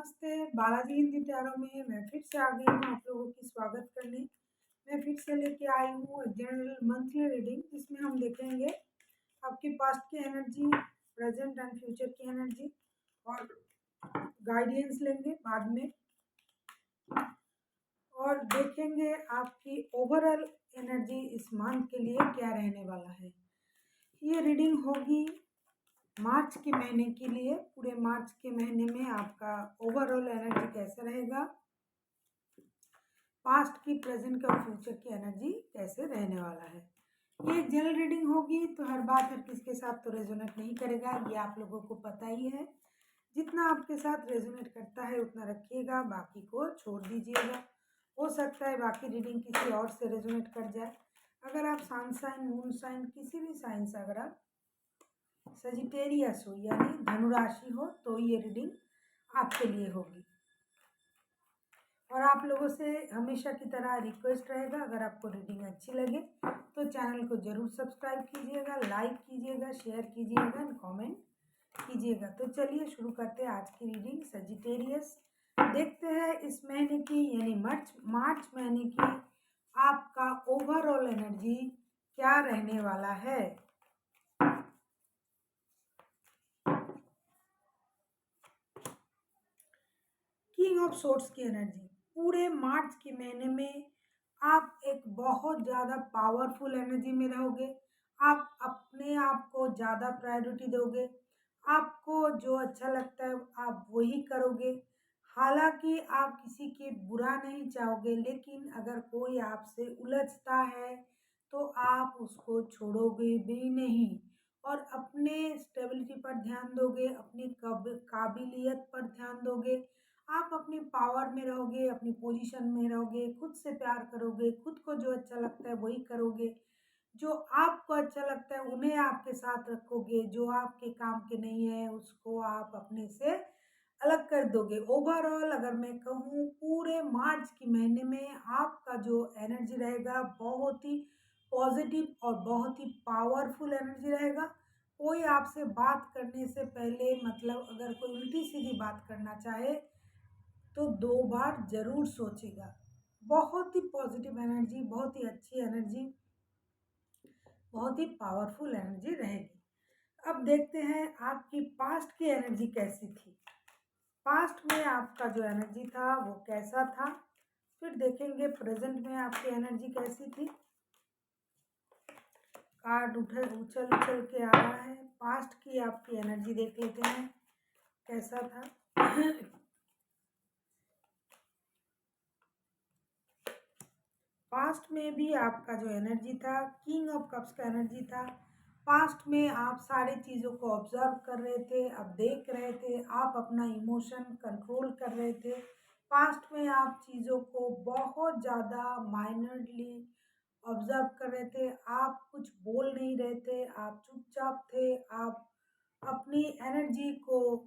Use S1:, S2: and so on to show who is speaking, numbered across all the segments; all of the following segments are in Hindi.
S1: नमस्ते, बालाजी हिंदी प्यारों में मैं फिर से आ गई हूँ आप लोगों की स्वागत करने। मैं फिर से लेके आई हूँ एक जनरल मंथली रीडिंग जिसमें हम देखेंगे आपकी पास्ट की एनर्जी, प्रेजेंट एंड फ्यूचर की एनर्जी और गाइडेंस लेंगे बाद में और देखेंगे आपकी ओवरऑल एनर्जी इस मंथ के लिए क्या रहने वाला है। ये रीडिंग होगी मार्च के महीने के लिए। पूरे मार्च के महीने में आपका ओवरऑल एनर्जी कैसा रहेगा, पास्ट की, प्रेजेंट की और फ्यूचर की एनर्जी कैसे रहने वाला है। ये जनरल रीडिंग होगी तो हर बात हर किसके साथ तो रेजोनेट नहीं करेगा, ये आप लोगों को पता ही है। जितना आपके साथ रेजोनेट करता है उतना रखिएगा, बाकी को छोड़ दीजिएगा। हो सकता है बाकी रीडिंग किसी और से रेजोनेट कर जाए। अगर आप सन साइन, मून साइन, किसी भी साइन से अगर आप सजिटेरियस हो यानी धनुराशि हो तो ये रीडिंग आपके लिए होगी। और आप लोगों से हमेशा की तरह रिक्वेस्ट रहेगा, अगर आपको रीडिंग अच्छी लगे तो चैनल को जरूर सब्सक्राइब कीजिएगा, लाइक कीजिएगा, शेयर कीजिएगा एंड कमेंट कीजिएगा। तो चलिए शुरू करते हैं आज की रीडिंग सजिटेरियस। देखते हैं इस महीने की यानी मार्च महीने की आपका ओवरऑल एनर्जी क्या रहने वाला है। किंग ऑफ सोर्ड्स की एनर्जी पूरे मार्च के महीने में आप एक बहुत ज़्यादा पावरफुल एनर्जी में रहोगे। आप अपने आप को ज़्यादा प्रायोरिटी दोगे, आपको जो अच्छा लगता है आप वही करोगे। हालांकि आप किसी के बुरा नहीं चाहोगे, लेकिन अगर कोई आपसे उलझता है तो आप उसको छोड़ोगे भी नहीं और अपने स्टेबिलिटी पर ध्यान दोगे, अपनी काबिलियत पर ध्यान दोगे। आप अपनी पावर में रहोगे, अपनी पोजीशन में रहोगे, खुद से प्यार करोगे, खुद को जो अच्छा लगता है वही करोगे, जो आपको अच्छा लगता है उन्हें आपके साथ रखोगे, जो आपके काम के नहीं है उसको आप अपने से अलग कर दोगे। ओवरऑल अगर मैं कहूँ पूरे मार्च के महीने में आपका जो एनर्जी रहेगा बहुत ही पॉजिटिव और बहुत ही पावरफुल एनर्जी रहेगा। कोई आपसे बात करने से पहले मतलब अगर कोई उल्टी सीधी बात करना चाहे तो 2 बार ज़रूर सोचेगा। बहुत ही पॉजिटिव एनर्जी, बहुत ही अच्छी एनर्जी, बहुत ही पावरफुल एनर्जी रहेगी। अब देखते हैं आपकी पास्ट की एनर्जी कैसी थी। पास्ट में आपका जो एनर्जी था वो कैसा था, फिर देखेंगे प्रेजेंट में आपकी एनर्जी कैसी थी। कार्ड उछल उछल के आ रहा है। पास्ट की आपकी एनर्जी देख लेते हैं कैसा था। पास्ट में भी आपका जो एनर्जी था किंग ऑफ कप्स का एनर्जी था। पास्ट में आप सारी चीज़ों को ऑब्जर्व कर रहे थे, आप देख रहे थे, आप अपना इमोशन कंट्रोल कर रहे थे। पास्ट में आप चीज़ों को बहुत ज़्यादा माइनरली ऑब्जर्व कर रहे थे, आप कुछ बोल नहीं रहे थे, आप चुपचाप थे, आप अपनी एनर्जी को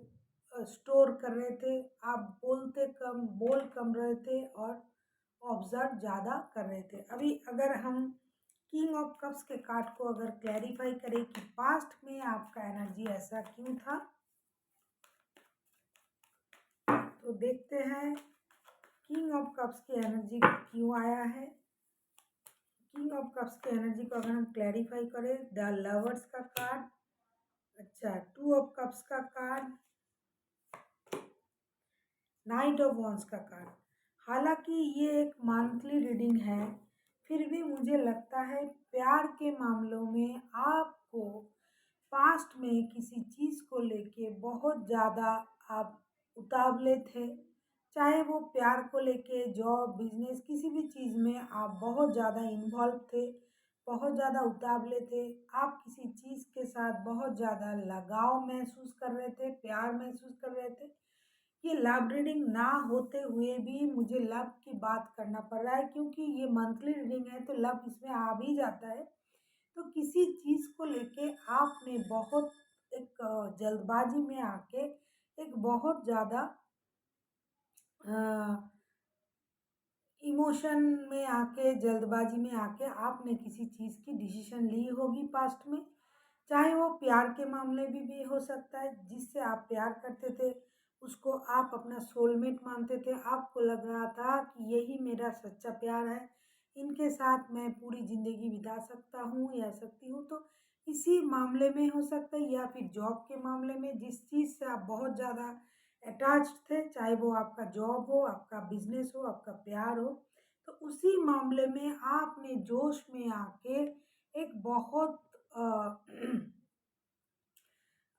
S1: स्टोर कर रहे थे, आप बोलते कम, बोल कम रहे थे और ऑब्जर्व ज़्यादा कर रहे थे। अभी अगर हम किंग ऑफ कप्स के कार्ड को अगर क्लैरिफाई करें कि पास्ट में आपका एनर्जी ऐसा क्यों था, तो देखते हैं किंग ऑफ कप्स की एनर्जी क्यों आया है। किंग ऑफ कप्स की एनर्जी को अगर हम क्लैरिफाई करें, द लवर्स का कार्ड, अच्छा 2 ऑफ कप्स का कार्ड, नाइट ऑफ वॉन्स का कार्ड। हालांकि ये एक मंथली रीडिंग है, फिर भी मुझे लगता है प्यार के मामलों में आपको पास्ट में किसी चीज़ को लेके बहुत ज़्यादा आप उतावले थे। चाहे वो प्यार को लेके, जॉब, बिजनेस, किसी भी चीज़ में आप बहुत ज़्यादा इन्वॉल्व थे, बहुत ज़्यादा उतावले थे। आप किसी चीज़ के साथ बहुत ज़्यादा लगाव महसूस कर रहे थे, प्यार महसूस कर रहे थे। ये लव रीडिंग ना होते हुए भी मुझे लव की बात करना पड़ रहा है, क्योंकि ये मंथली रीडिंग है तो लव इसमें आ भी जाता है। तो किसी चीज़ को लेके आपने बहुत एक जल्दबाजी में आके, एक बहुत ज़्यादा इमोशन में आके, जल्दबाजी में आके आपने किसी चीज़ की डिसीजन ली होगी पास्ट में। चाहे वो प्यार के मामले भी हो सकता है, जिससे आप प्यार करते थे उसको आप अपना सोलमेट मानते थे, आपको लग रहा था कि यही मेरा सच्चा प्यार है, इनके साथ मैं पूरी ज़िंदगी बिता सकता हूँ या सकती हूँ। तो इसी मामले में हो सकता है या फिर जॉब के मामले में जिस चीज़ से आप बहुत ज़्यादा अटैच्ड थे, चाहे वो आपका जॉब हो, आपका बिज़नेस हो, आपका प्यार हो, तो उसी मामले में आपने जोश में आके एक बहुत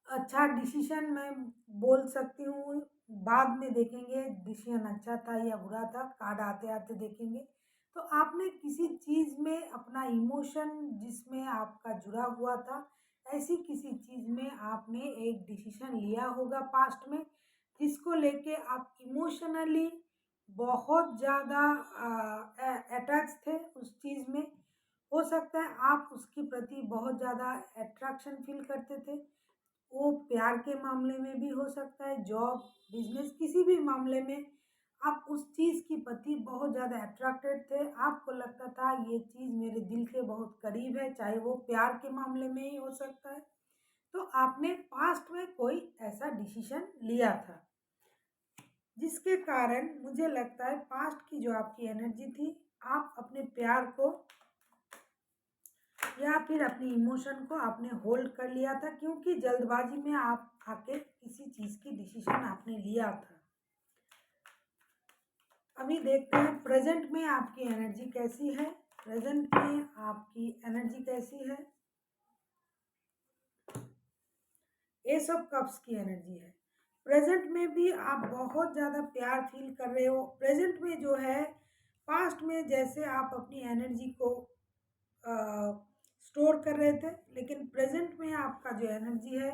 S1: अच्छा डिसीजन मैं बोल सकती हूँ। बाद में देखेंगे डिसीजन अच्छा था या बुरा था, कार्ड आते-आते देखेंगे। तो आपने किसी चीज़ में अपना इमोशन जिसमें आपका जुड़ा हुआ था, ऐसी किसी चीज़ में आपने एक डिसीजन लिया होगा पास्ट में, जिसको लेके आप इमोशनली बहुत ज़्यादा अटैच थे उस चीज़ में। हो सकता है आप उसके प्रति बहुत ज़्यादा अट्रैक्शन फ़ील करते थे। वो प्यार के मामले में भी हो सकता है, जॉब, बिज़नेस किसी भी मामले में आप उस चीज़ के प्रति बहुत ज़्यादा अट्रैक्टेड थे। आपको लगता था ये चीज़ मेरे दिल के बहुत करीब है, चाहे वो प्यार के मामले में ही हो सकता है। तो आपने पास्ट में कोई ऐसा डिसीज़न लिया था, जिसके कारण मुझे लगता है पास्ट की जो आपकी एनर्जी थी, आप अपने प्यार को या फिर अपनी इमोशन को आपने होल्ड कर लिया था क्योंकि जल्दबाजी में आप आके किसी चीज़ की डिसीजन आपने लिया था। अभी देखते हैं प्रेजेंट में आपकी एनर्जी कैसी है। प्रेजेंट में आपकी एनर्जी कैसी है। एस ऑफ कप्स की एनर्जी है। प्रेजेंट में भी आप बहुत ज़्यादा प्यार फील कर रहे हो। प्रेजेंट में जो है, पास्ट में जैसे आप अपनी एनर्जी को स्टोर कर रहे थे, लेकिन प्रेजेंट में आपका जो एनर्जी है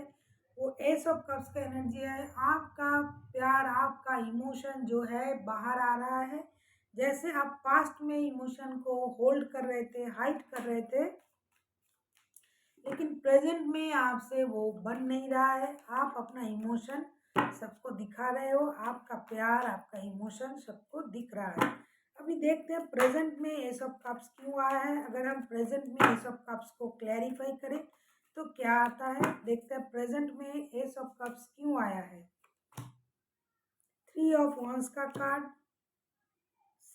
S1: वो एस ऑफ कप्स का एनर्जी है। आपका प्यार, आपका इमोशन जो है बाहर आ रहा है। जैसे आप पास्ट में इमोशन को होल्ड कर रहे थे, हाइड कर रहे थे, लेकिन प्रेजेंट में आपसे वो बन नहीं रहा है। आप अपना इमोशन सबको दिखा रहे हो, आपका प्यार, आपका इमोशन सबको दिख रहा है। अभी देखते हैं प्रेजेंट में एस ऑफ कप्स क्यों आया है। अगर हम प्रेजेंट में एस ऑफ कप्स को क्लैरिफाई करें तो क्या आता है, देखते हैं प्रेजेंट में एस ऑफ कप्स क्यों आया है। 3 ऑफ वंस का कार्ड,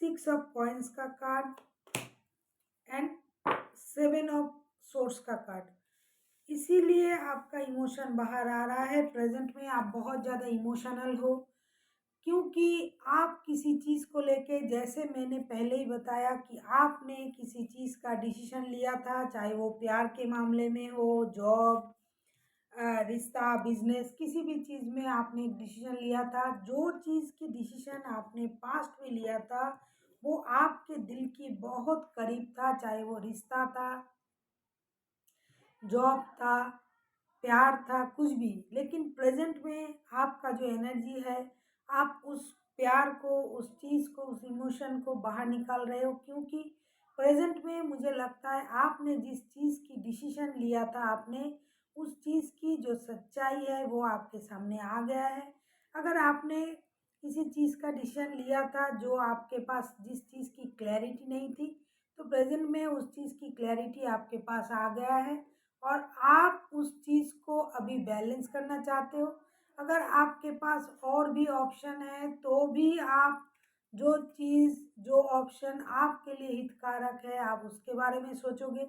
S1: 6 ऑफ कॉइन्स का कार्ड एंड 7 ऑफ सोर्स का कार्ड। इसीलिए आपका इमोशन बाहर आ रहा है। प्रेजेंट में आप बहुत ज़्यादा इमोशनल हो क्योंकि आप किसी चीज़ को लेके, जैसे मैंने पहले ही बताया कि आपने किसी चीज़ का डिसीजन लिया था, चाहे वो प्यार के मामले में हो, जॉब, रिश्ता, बिजनेस, किसी भी चीज़ में आपने एक डिसीजन लिया था। जो चीज़ की डिसीजन आपने पास्ट में लिया था वो आपके दिल की बहुत करीब था, चाहे वो रिश्ता था, जॉब था, प्यार था, कुछ भी। लेकिन प्रेजेंट में आपका जो एनर्जी है, आप उस प्यार को, उस चीज़ को, उस इमोशन को बाहर निकाल रहे हो क्योंकि प्रेजेंट में मुझे लगता है आपने जिस चीज़ की डिसीजन लिया था, आपने उस चीज़ की जो सच्चाई है वो आपके सामने आ गया है। अगर आपने किसी चीज़ का डिसीजन लिया था जो आपके पास जिस चीज़ की क्लैरिटी नहीं थी, तो प्रेजेंट में उस चीज़ की क्लैरिटी आपके पास आ गया है और आप उस चीज़ को अभी बैलेंस करना चाहते हो। अगर आपके पास और भी ऑप्शन है तो भी आप जो चीज़, जो ऑप्शन आपके लिए हितकारक है, आप उसके बारे में सोचोगे।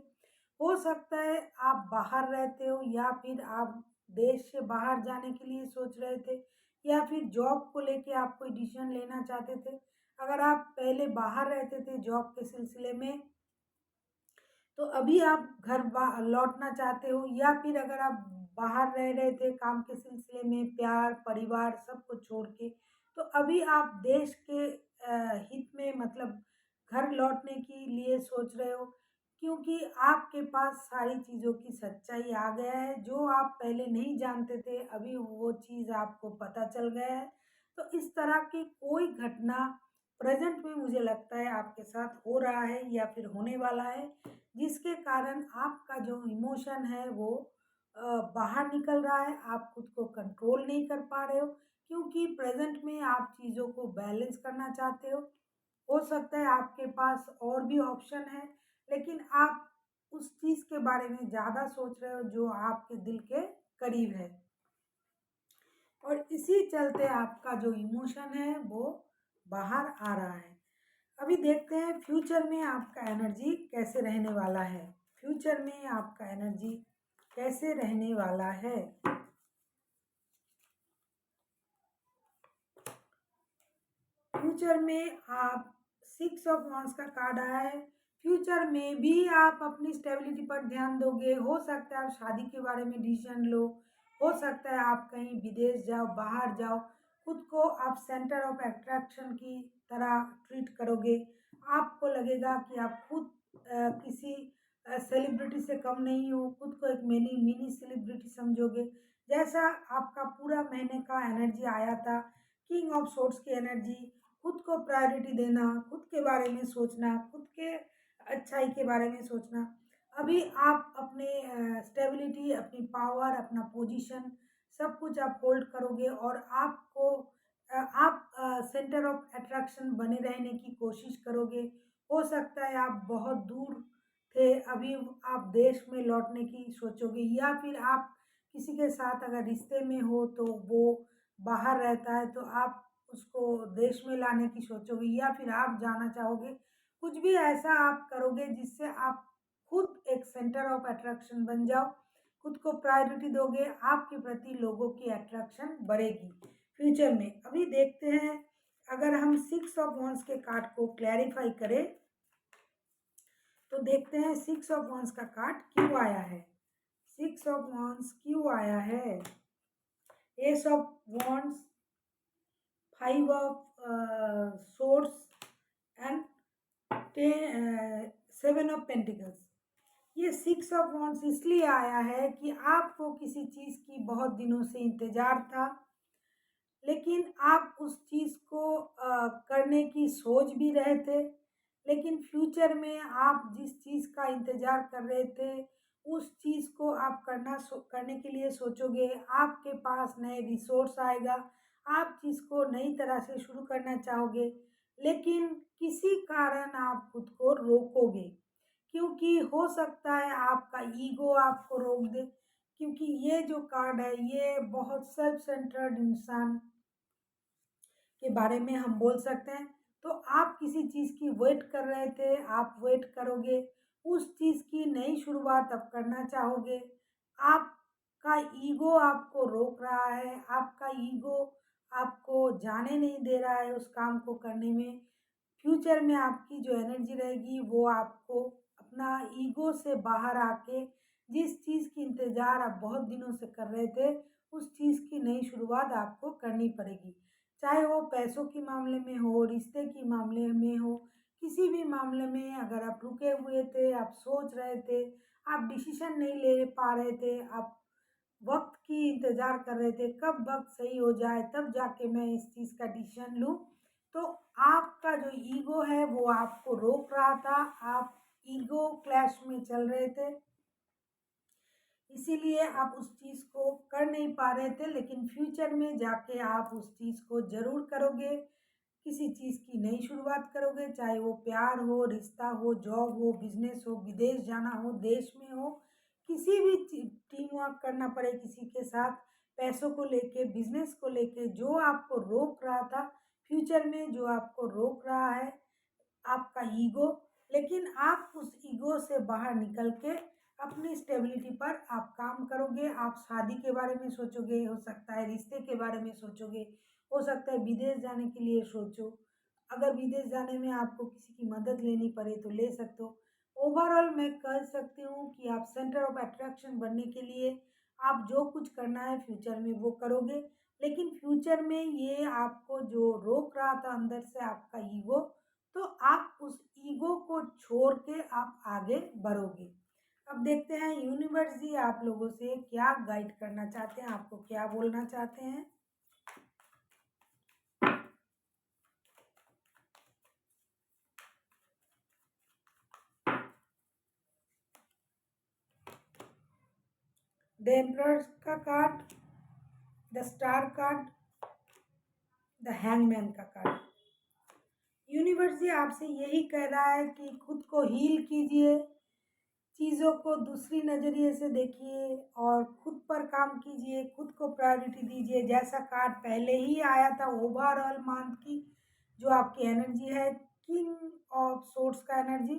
S1: हो सकता है आप बाहर रहते हो या फिर आप देश से बाहर जाने के लिए सोच रहे थे या फिर जॉब को लेके आप कोई डिसीजन लेना चाहते थे। अगर आप पहले बाहर रहते थे जॉब के सिलसिले में, तो अभी आप घर लौटना चाहते हो, या फिर अगर आप बाहर रह रहे थे काम के सिलसिले में, प्यार, परिवार सब कुछ छोड़ के, तो अभी आप देश के हित में, मतलब घर लौटने के लिए सोच रहे हो क्योंकि आपके पास सारी चीज़ों की सच्चाई आ गया है। जो आप पहले नहीं जानते थे अभी वो चीज़ आपको पता चल गया है। तो इस तरह की कोई घटना प्रेजेंट में मुझे लगता है आपके साथ हो रहा है या फिर होने वाला है, जिसके कारण आपका जो इमोशन है वो बाहर निकल रहा है। आप खुद को कंट्रोल नहीं कर पा रहे हो क्योंकि प्रेजेंट में आप चीज़ों को बैलेंस करना चाहते हो। हो सकता है आपके पास और भी ऑप्शन है, लेकिन आप उस चीज़ के बारे में ज़्यादा सोच रहे हो जो आपके दिल के करीब है। और इसी चलते आपका जो इमोशन है वो बाहर आ रहा है। अभी देखते हैं फ्यूचर में आपका एनर्जी कैसे रहने वाला है। फ्यूचर में आपका एनर्जी कैसे रहने वाला है। फ्यूचर में आप 6 ऑफ वांड्स का कार्ड आया है। फ्यूचर में भी आप अपनी स्टेबिलिटी पर ध्यान दोगे। हो सकता है आप शादी के बारे में डिसीजन लो, हो सकता है आप कहीं विदेश जाओ, बाहर जाओ, खुद को आप सेंटर ऑफ अट्रैक्शन की तरह ट्रीट करोगे। आपको लगेगा कि आप खुद किसी सेलिब्रिटी से कम नहीं हो, खुद को एक मिनी मिनी सेलिब्रिटी समझोगे। जैसा आपका पूरा महीने का एनर्जी आया था, किंग ऑफ सोर्ट्स की एनर्जी, खुद को प्रायोरिटी देना, खुद के बारे में सोचना, खुद के अच्छाई के बारे में सोचना। अभी आप अपने स्टेबिलिटी, अपनी पावर, अपना पोजीशन सब कुछ आप होल्ड करोगे और आपको आप सेंटर ऑफ अट्रैक्शन बने रहने की कोशिश करोगे। हो सकता है आप बहुत दूर थे, अभी आप देश में लौटने की सोचोगे, या फिर आप किसी के साथ अगर रिश्ते में हो तो वो बाहर रहता है तो आप उसको देश में लाने की सोचोगे, या फिर आप जाना चाहोगे। कुछ भी ऐसा आप करोगे जिससे आप खुद एक सेंटर ऑफ अट्रैक्शन बन जाओ, खुद को प्रायोरिटी दोगे, आपके प्रति लोगों की अट्रैक्शन बढ़ेगी फ्यूचर में। अभी देखते हैं, अगर हम 6 ऑफ वांड्स के कार्ड को क्लैरिफाई करें तो देखते हैं 6 ऑफ वांड्स का कार्ड क्यों आया है। 6 ऑफ वांड्स क्यों आया है। S of wands, 5 of swords and 7 of pentacles. ये 6 ऑफ वांड्स इसलिए आया है कि आपको किसी चीज़ की बहुत दिनों से इंतज़ार था, लेकिन आप उस चीज़ को करने की सोच भी रहे थे, लेकिन फ्यूचर में आप जिस चीज़ का इंतज़ार कर रहे थे उस चीज़ को आप करने के लिए सोचोगे। आपके पास नए रिसोर्स आएगा, आप चीज़ को नई तरह से शुरू करना चाहोगे, लेकिन किसी कारण आप खुद को रोकोगे, क्योंकि हो सकता है आपका ईगो आपको रोक दे। क्योंकि ये जो कार्ड है ये बहुत सेल्फ सेंटर्ड इंसान के बारे में हम बोल सकते हैं। तो आप किसी चीज़ की वेट कर रहे थे, आप वेट करोगे, उस चीज़ की नई शुरुआत अब करना चाहोगे। आपका ईगो आपको रोक रहा है, आपका ईगो आपको जाने नहीं दे रहा है उस काम को करने में। फ्यूचर में आपकी जो एनर्जी रहेगी वो आपको अपना ईगो से बाहर आके जिस चीज़ की इंतज़ार आप बहुत दिनों से कर रहे थे, उस चीज़ की नई शुरुआत आपको करनी पड़ेगी। चाहे वो पैसों के मामले में हो, रिश्ते के मामले में हो, किसी भी मामले में अगर आप रुके हुए थे, आप सोच रहे थे, आप डिसीजन नहीं ले पा रहे थे, आप वक़्त की इंतज़ार कर रहे थे, कब वक़्त सही हो जाए तब जाके मैं इस चीज़ का डिसीजन लूँ। तो आपका जो ईगो है वो आपको रोक रहा था, आप ईगो क्लैश में चल रहे थे, इसीलिए आप उस चीज़ को कर नहीं पा रहे थे। लेकिन फ्यूचर में जाके आप उस चीज़ को ज़रूर करोगे, किसी चीज़ की नई शुरुआत करोगे, चाहे वो प्यार हो, रिश्ता हो, जॉब हो, बिज़नेस हो, विदेश जाना हो, देश में हो, किसी भी टीम वर्क करना पड़े किसी के साथ, पैसों को लेके, बिज़नेस को लेके जो आपको रोक रहा था, फ्यूचर में जो आपको रोक रहा है आपका ईगो, लेकिन आप उस ईगो से बाहर निकल के अपनी स्टेबिलिटी पर आप काम करोगे। आप शादी के बारे में सोचोगे, हो सकता है रिश्ते के बारे में सोचोगे, हो सकता है विदेश जाने के लिए सोचो। अगर विदेश जाने में आपको किसी की मदद लेनी पड़े तो ले सकते हो। ओवरऑल मैं कह सकती हूँ कि आप सेंटर ऑफ अट्रैक्शन बनने के लिए आप जो कुछ करना है फ्यूचर में वो करोगे, लेकिन फ्यूचर में ये आपको जो रोक रहा था अंदर से आपका ईगो, तो आप उस ईगो को छोड़ के आप आगे बढ़ोगे। अब देखते हैं यूनिवर्स जी आप लोगों से क्या गाइड करना चाहते हैं, आपको क्या बोलना चाहते हैं। द एम्परर का card, the star card, the hangman का कार्ड। यूनिवर्स जी आपसे यही कह रहा है कि खुद को हील कीजिए, चीज़ों को दूसरी नज़रिए से देखिए और खुद पर काम कीजिए, खुद को प्रायोरिटी दीजिए। जैसा कार्ड पहले ही आया था ओवरऑल मंथ की जो आपकी एनर्जी है, किंग ऑफ सोर्ड्स का एनर्जी,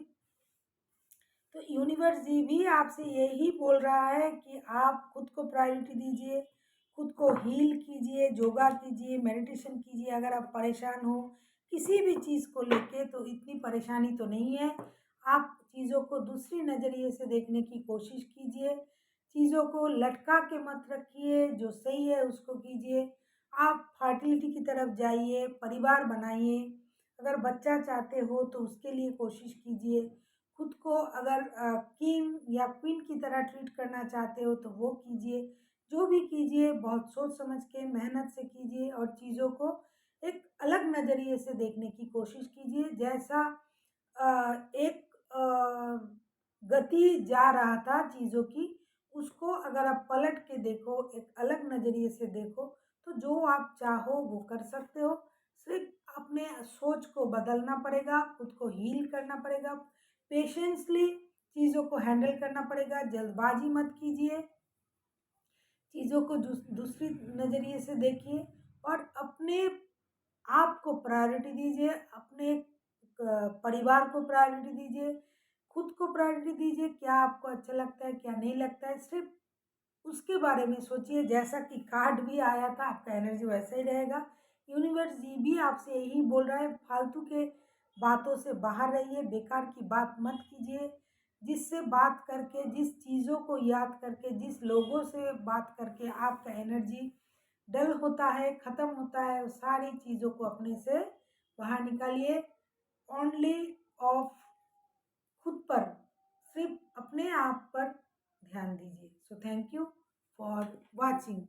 S1: तो यूनिवर्स जी भी आपसे यही बोल रहा है कि आप खुद को प्रायोरिटी दीजिए, खुद को हील कीजिए, योगा कीजिए, मेडिटेशन कीजिए। अगर आप परेशान हो किसी भी चीज़ को लेके तो इतनी परेशानी तो नहीं है। आप चीज़ों को दूसरी नज़रिए से देखने की कोशिश कीजिए, चीज़ों को लटका के मत रखिए, जो सही है उसको कीजिए। आप फर्टिलिटी की तरफ जाइए, परिवार बनाइए। अगर बच्चा चाहते हो तो उसके लिए कोशिश कीजिए। खुद को अगर किंग या क्वीन की तरह ट्रीट करना चाहते हो तो वो कीजिए। जो भी कीजिए बहुत सोच समझ के मेहनत से कीजिए और चीज़ों को एक अलग नज़रिए से देखने की कोशिश कीजिए। जैसा एक गति जा रहा था चीज़ों की, उसको अगर आप पलट के देखो, एक अलग नज़रिए से देखो, तो जो आप चाहो वो कर सकते हो। सिर्फ अपने सोच को बदलना पड़ेगा, खुद को हील करना पड़ेगा, पेशेंसली चीज़ों को हैंडल करना पड़ेगा। जल्दबाजी मत कीजिए, चीज़ों को दूसरी नज़रिए से देखिए और अपने आप को प्रायोरिटी दीजिए, अपने परिवार को प्रायोरिटी दीजिए, खुद को प्रायोरिटी दीजिए। क्या आपको अच्छा लगता है, क्या नहीं लगता है, सिर्फ उसके बारे में सोचिए। जैसा कि कार्ड भी आया था आपका एनर्जी वैसा ही रहेगा। यूनिवर्स जी भी आपसे यही बोल रहा है, फालतू के बातों से बाहर रहिए, बेकार की बात मत कीजिए। जिससे बात करके, जिस चीज़ों को याद करके, जिस लोगों से बात करके आपका एनर्जी डल होता है, ख़त्म होता है, उस सारी चीज़ों को अपने से बाहर निकालिए। ओनली ऑफ खुद पर, सिर्फ अपने आप पर ध्यान दीजिए। So thank you for watching.